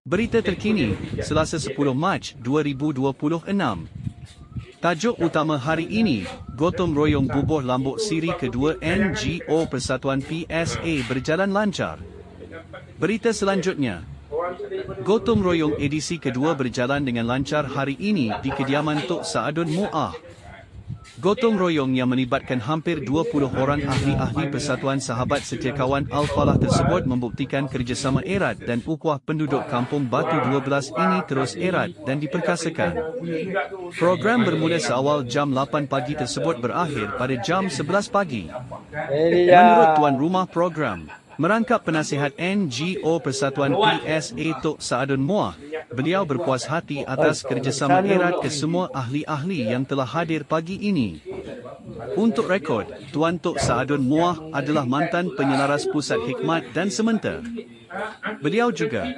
Berita terkini, Selasa 10 Mac 2026. Tajuk utama hari ini, gotong royong bubuh Lambuk Siri kedua NGO Persatuan PSA berjalan lancar. Berita selanjutnya, gotong royong edisi kedua berjalan dengan lancar hari ini di kediaman Tok Saadun Mu'ah. Gotong royong yang melibatkan hampir 20 orang ahli-ahli Persatuan Sahabat Setiakawan Al-Falah tersebut membuktikan kerjasama erat dan ukhuwah penduduk Kampung Batu 12 ini terus erat dan diperkasakan. Program bermula seawal jam 8 pagi tersebut berakhir pada jam 11 pagi. Menurut tuan rumah program, merangkap penasihat NGO Persatuan PSA Tok Saadun Mu'ah, beliau berpuas hati atas kerjasama erat ke semua ahli-ahli yang telah hadir pagi ini. Untuk rekod, Tuan Tok Saadun Mu'ah adalah mantan penyelaras Pusat Hikmat dan Sementa. Beliau juga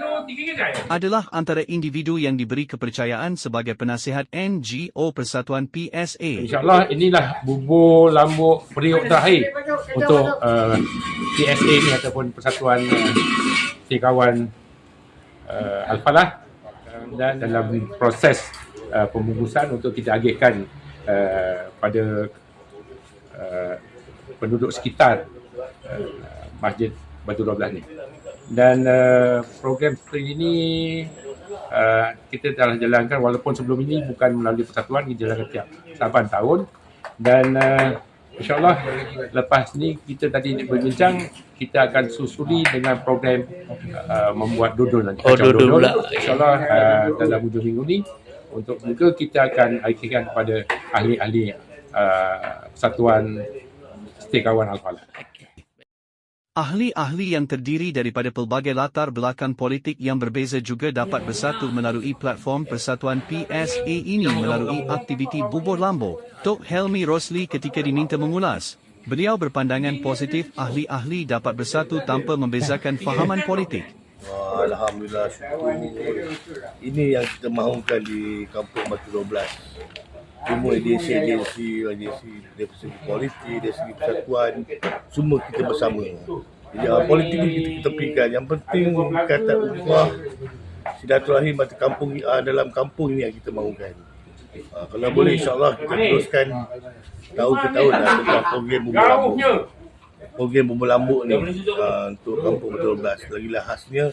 adalah antara individu yang diberi kepercayaan sebagai penasihat NGO Persatuan PSA. InsyaAllah inilah bubur lambuk periuk terakhir untuk PSA ni ataupun Persatuan Setiakawan Al-Falah, dan dalam proses pembungkusan untuk kita agihkan pada penduduk sekitar Masjid Batu 12 ni. Dan program seperti ini kita telah jalankan, walaupun sebelum ini bukan melalui persatuan, kita jalankan tiap saban tahun. Dan insyaAllah lepas ni kita tadi berbincang, kita akan susuli dengan program membuat dodol nanti. Dodol pula. InsyaAllah dalam hujung minggu ni, untuk juga kita akan akhirkan kepada ahli-ahli Persatuan Setiakawan Al-Falah. Ahli-ahli yang terdiri daripada pelbagai latar belakang politik yang berbeza juga dapat bersatu melalui platform Persatuan PSA ini melalui aktiviti bubuh lambuk. Tok Helmi Rosli ketika diminta mengulas, beliau berpandangan positif ahli-ahli dapat bersatu tanpa membezakan fahaman politik. Alhamdulillah, syukur. Ini yang kita mahukan di Kampung Batu 12. Semua agensi dari segi politik, dari segi persatuan, semua kita bersama. Jadi politik ni kita ketepikan. Yang penting kata ukhuwah, silaturahim atau kampung dalam kampung ini yang kita mahukan. Kalau boleh insyaAllah kita teruskan tahun ke tahun tentang program bubuh lambuk. Program bubuh lambuk ni untuk Kampung Batu 12. Lagilah khasnya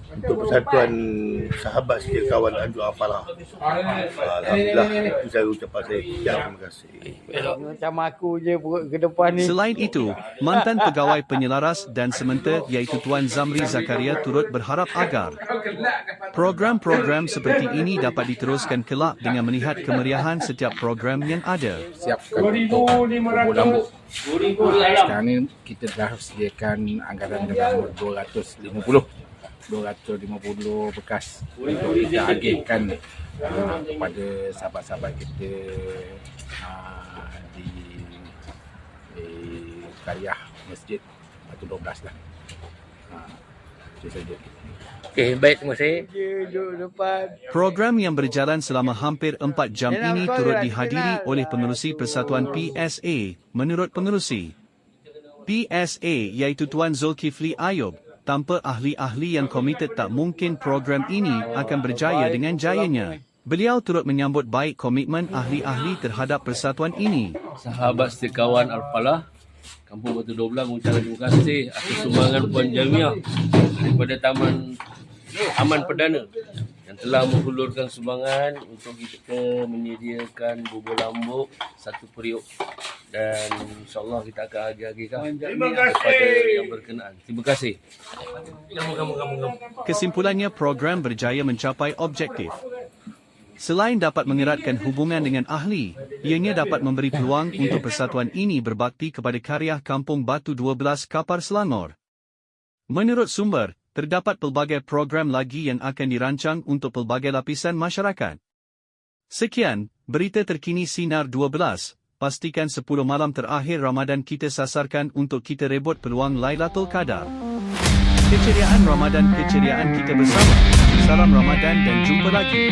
untuk Persatuan Sahabat Setiakawan Al-Falah. Alhamdulillah, itu saya ucapkan saya. Terima kasih. Macam aku je ke depan ni. Selain itu, mantan pegawai penyelaras dan sementa iaitu Tuan Zamri Zakaria turut berharap agar program-program seperti ini dapat diteruskan kelak dengan melihat kemeriahan setiap program yang ada. Siapkan untuk bubuh lambuk. Sekarang ni kita dah sediakan anggaran dalam 250 bekas untuk kita agihkan kepada sahabat-sahabat kita di Karyah Masjid Batu 12 lah. Itu saja. Okey, baik, terima kasih. Program yang berjalan selama hampir 4 jam ini turut dihadiri oleh pengerusi Persatuan PSA. Menurut pengerusi PSA iaitu Tuan Zulkifli Ayub, tanpa ahli-ahli yang komited tak mungkin program ini akan berjaya dengan jayanya. Beliau turut menyambut baik komitmen ahli-ahli terhadap persatuan ini. Sahabat Setiakawan Al-Falah Kampung Batu 12 mengucapkan terima kasih atas sumbangan Puan Jamiah daripada Taman Aman Perdana yang telah menghulurkan sumbangan untuk kita menyediakan bubuh lambuk satu periuk, dan insyaAllah kita akan agih-agihkan kepada yang berkenaan. Terima kasih. Kesimpulannya, program berjaya mencapai objektif. Selain dapat mengeratkan hubungan dengan ahli, ianya dapat memberi peluang untuk persatuan ini berbakti kepada karya Kampung Batu 12 Kapar Selangor. Menurut sumber, terdapat pelbagai program lagi yang akan dirancang untuk pelbagai lapisan masyarakat. Sekian, berita terkini Sinar 12. Pastikan 10 malam terakhir Ramadan kita sasarkan untuk kita rebut peluang Lailatul Qadar. Keceriaan Ramadan, keceriaan kita bersama. Salam Ramadan dan jumpa lagi.